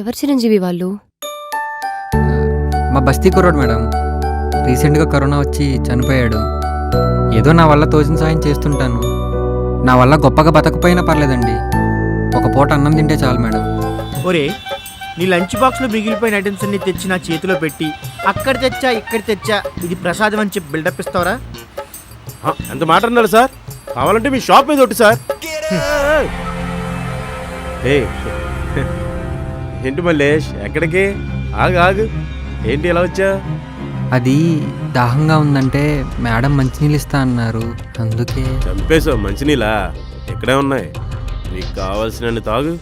ఎవరు చిరంజీవి వాళ్ళు? మా బస్తీ కుర్రోడు మేడం. రీసెంట్గా కరోనా వచ్చి చనిపోయాడు. ఏదో నా వల్ల తోచిన సాయం చేస్తుంటాను. నా వల్ల గొప్పగా బతకపోయినా పర్లేదండి, ఒక పూట అన్నం తింటే చాలు మేడం. ఒరే, నీ లంచ్ బాక్స్లో మిగిలిపోయిన ఐటమ్స్ అన్ని తెచ్చి నా చేతిలో పెట్టి అక్కడ తెచ్చా ఇక్కడ తెచ్చా ఇది ప్రసాదం అని చెప్పి బిల్డప్ ఇస్తావరా? ఎంత మాట అన్నారు సార్? కావాలంటే మీ షాప్ మీద ఒకటి సార్. ఏంటి మల్లేష్, ఎక్కడికి? ఆగు ఆగు, ఏంటి ఎలా వచ్చా? అది దాహంగా ఉందంటే మేడం మంచినీళ్ళు ఇస్తా అన్నారు, అందుకే. చంపేశావు మంచినీళ్ళా? ఎక్కడే ఉన్నాయి, నీకు కావాల్సినన్ని తాగు.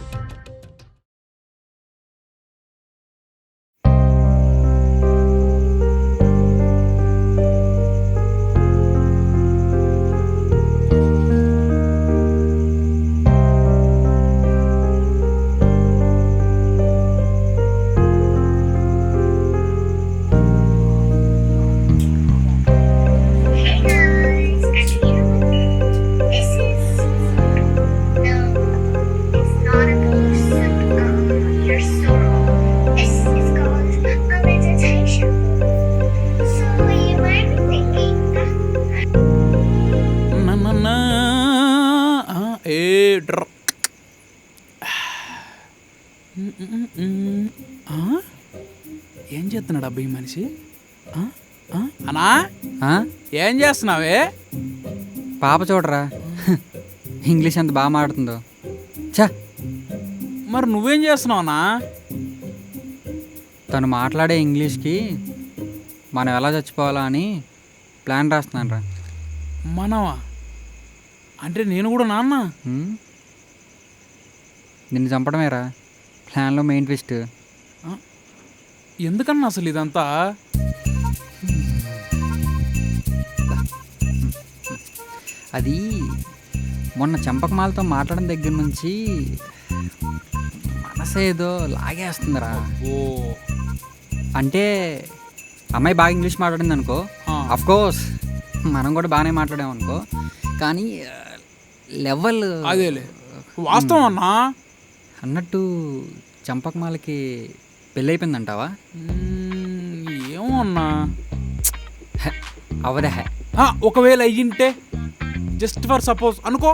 ఏం చేస్తున్నాడు అబ్బాయి మనిషి? అన్నా ఏం చేస్తున్నావే? పాప చూడరా ఇంగ్లీష్ ఎంత బాగా మాట్లాడుతుందో. చా, మరి నువ్వేం చేస్తున్నావు అన్నా? తను మాట్లాడే ఇంగ్లీష్కి మనం ఎలా చచ్చిపోవాలా అని ప్లాన్ రాస్తున్నాను రా. మనవా? అంటే నేను కూడా నాన్న నిన్ను చంపడమేరా ప్లాన్లో మెయిన్ ట్విస్ట్. ఎందుకన్నా అసలు ఇదంతా? అది మొన్న చంపకమాలతో మాట్లాడిన దగ్గర నుంచి మనసు ఏదో లాగేస్తుందిరా. ఓ, అంటే అమ్మాయి బాగా ఇంగ్లీష్ మాట్లాడింది అనుకో, అఫ్ కోర్స్ మనం కూడా బాగానే మాట్లాడాం అనుకో, కానీ లెవెల్ అదేలే వాస్తవం అన్నా. అన్నట్టు చంపకమాలకి పెళ్ళి అయిపోయిందంటావా? ఏమో అన్నా, అవదే. ఒకవేళ అయ్యింటే, జస్ట్ ఫర్ సపోజ్ అనుకో,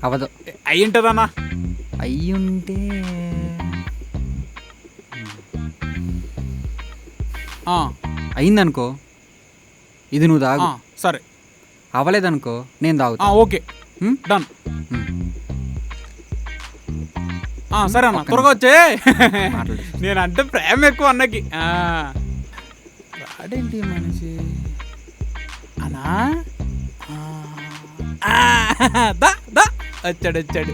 అవదు. అయ్యింటదన్నా. అయ్యుంటే అయిందనుకో, ఇది నువ్వు తాగు. సరే. అవ్వలేదనుకో నేను తాగుతా. Okay, done. సరే అన్న, త్వరగా వచ్చే. నేనంటే ప్రేమ ఎక్కువ అన్నకి. రాడేంటి మనిషి అన్నా? దా దా వచ్చాడు వచ్చాడు.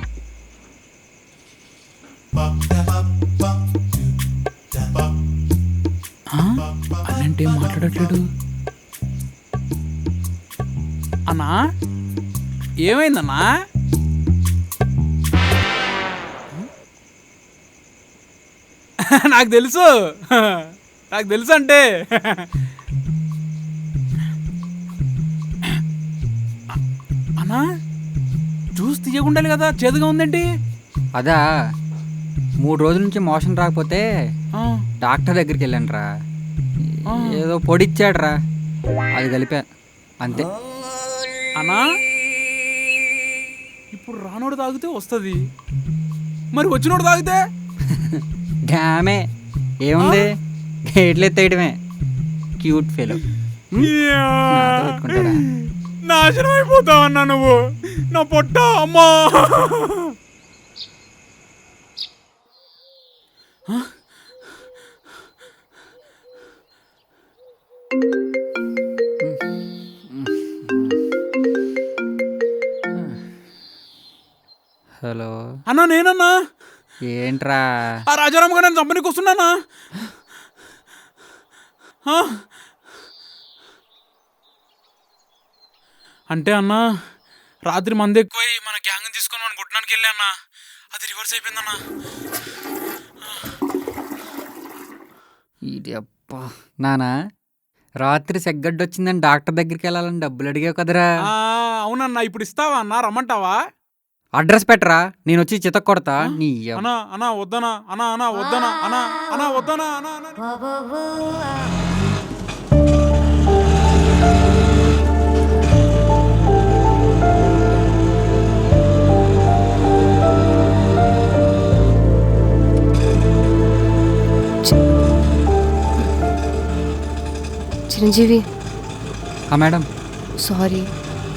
అన్నంటే మాట్లాడట్లేడు. అన్నా ఏమైందన్నా? నాకు తెలుసు, నాకు తెలుసు. అంటే అన్నా జ్యూస్ తీయకుండాలి కదా, చేదుగా ఉందేంటి? అదా 3 రోజుల నుంచి మోషన్ రాకపోతే డాక్టర్ దగ్గరికి వెళ్ళాను రా. ఏదో పొడి ఇచ్చాడు రా, అది కలిపా అంతే. అన్నా ఇప్పుడు రానోడు తాగితే వస్తుంది, మరి వచ్చినోడు తాగితే డ్యామే ఏముంది, గేట్లు ఎత్తేయడమే. Cute fellow. నాశనం అయిపోతావన్నా నువ్వు, నా పొట్ట. అమ్మా హలో అన్నా, నేనన్నా. ఏంట్రా? ఆ రాజారాం గారు నేను చంపనీకి వస్తున్నానా? అంటే అన్నా, రాత్రి మంది ఎక్కువై మన గ్యాంగ్ తీసుకొని మనం కొట్టడానికి వెళ్ళా అన్నా, అది రివర్స్ అయిపోయిందన్నా. ఇది అబ్బా నానా, రాత్రి సెగ్గడ్డొచ్చిందని డాక్టర్ దగ్గరికి వెళ్ళాలని డబ్బులు అడిగావు కదరా. అవునన్నా, ఇప్పుడు ఇస్తావా అన్నా? రమ్మంటావా? అడ్రస్ పెట్టరా, నేను వచ్చి చితక్ కొడతా నీ యవ్వ. అన్నా అన్నా వద్దనా అన్నా అన్నా వద్దనా అన్నా అన్నా వద్దనా అన్నా అన్నా చిరంజీవి మేడం, సారీ.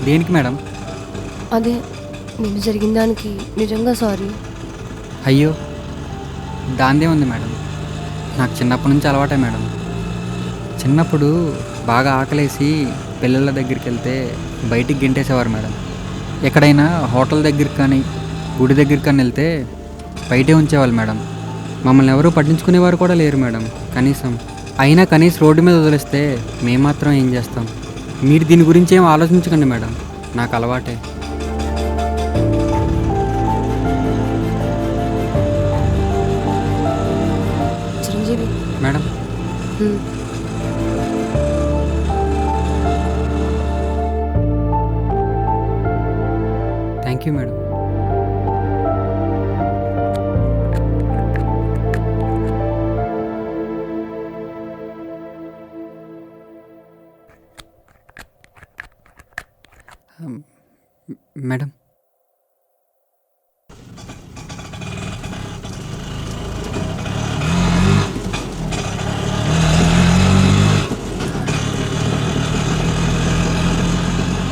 దేనికి మేడం? అదే నేను జరిగిన దానికి నిజంగా సారీ. అయ్యో, దాందే ఉంది మేడం. నాకు చిన్నప్పటి నుంచి అలవాటే మేడం. చిన్నప్పుడు బాగా ఆకలేసి పిల్లల దగ్గరికి వెళ్తే బయటికి గెంటేసేవారు మేడం. ఎక్కడైనా హోటల్ దగ్గరికి కానీ గుడి దగ్గరికి కానీ వెళ్తే బయటే ఉంచేవాళ్ళు మేడం. మమ్మల్ని ఎవరూ పట్టించుకునేవారు కూడా లేరు మేడం కనీసం. అయినా కనీసం రోడ్డు మీద వదిలేస్తే మేము మాత్రం ఏం చేస్తాం? మీరు దీని గురించి ఏం ఆలోచించకండి మేడం, నాకు అలవాటే. Chiranjeevi madam, thank you madam. Madam,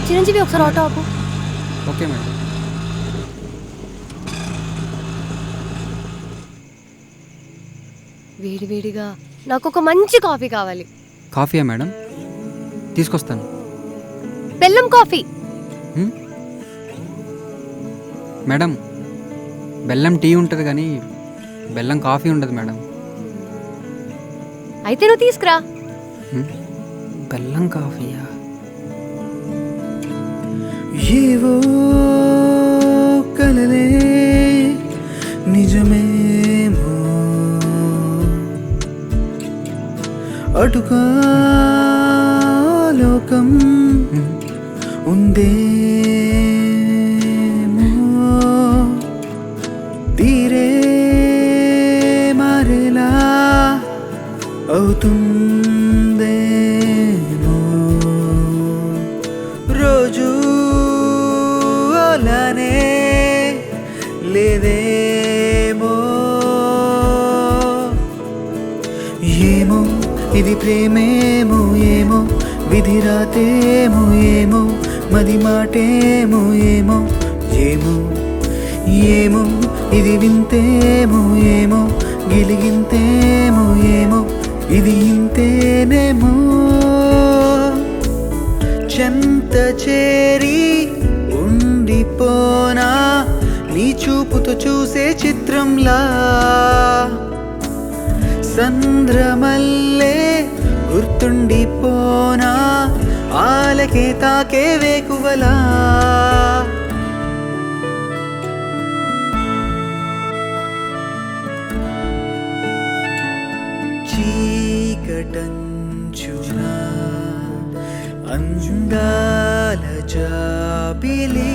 Chiranjeevi ఒకసారి ఆటో ఆపు. Okay madam. వేడివేడిగా నాకు ఒక మంచి కాఫీ కావాలి. కాఫీయా మేడం? తీసుకొస్తాను. బెల్లం కాఫీ. మేడం, బెల్లం టీ ఉంటుంది కానీ బెల్లం కాఫీ ఉండదు మేడం. అయితే నువ్వు తీసుకురా. బెల్లం కాఫీయా? ఏవో కలలే నిజమేమో, అటుకా లోకం ఉందేమో, తీరే మారేలా అవుతుందేమో, రోజు అలానే లేదేమో, ఏమో ఇది ప్రేమేమో, ఏమో విధి రాతేమో, ఏమో మది మాటేమో, ఏమో ఏమో ఏమో ఇది వింతేమో, ఏమో గిలిగింతేమో, ఏమో ఇది ఇంతేనేమో, చెంత చేరి ఉండిపోనా నీ చూపుతో చూసే చిత్రంలా, సంద్రమల్లే గుర్తుండిపోనా ఆలకే తాకే వేకువలా, చీకటంచునా అందాల జాబిలి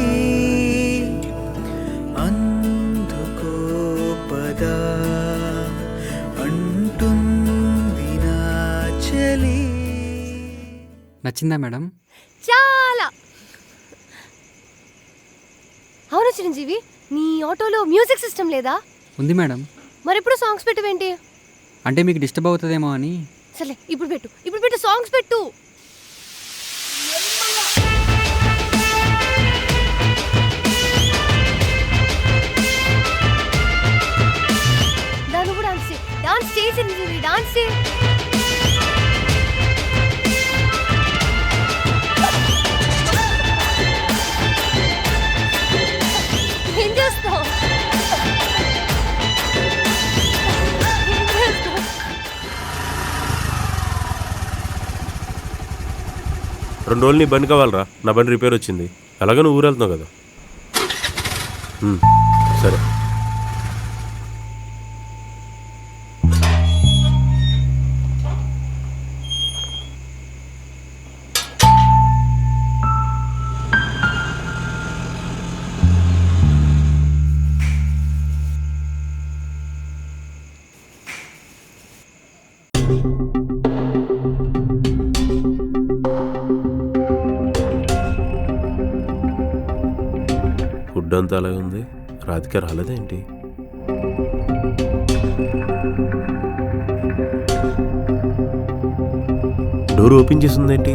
అందుకో పదా అంటుంది నా చలి. నచ్చిందా మేడం? చాలా. అవును చిరంజీవి, నీ ఆటోలో మ్యూజిక్ సిస్టమ్ లేదా? ఉంది మేడం. మరి ఎప్పుడు సాంగ్స్ పెట్టవేంటి? అంటే మీకు డిస్టర్బ్ అవుతుందేమో అని. సరే ఇప్పుడు పెట్టు, ఇప్పుడు పెట్టు, సాంగ్స్ పెట్టు. దాన్ని కూడా డాన్స్ చేయి చిరంజీవి, డాన్స్ చేయి. ఏం చేస్తావు? 2 రోజులు నీ బండి కావాలరా, నా బండి రిపేర్ వచ్చింది. అలాగే నువ్వు ఊరు వెళ్తున్నావు కదా. సరే. ఫుడ్ అంతా అలాగే ఉంది. రాధిక రాలేదేంటి? Door open చేసిందేంటి?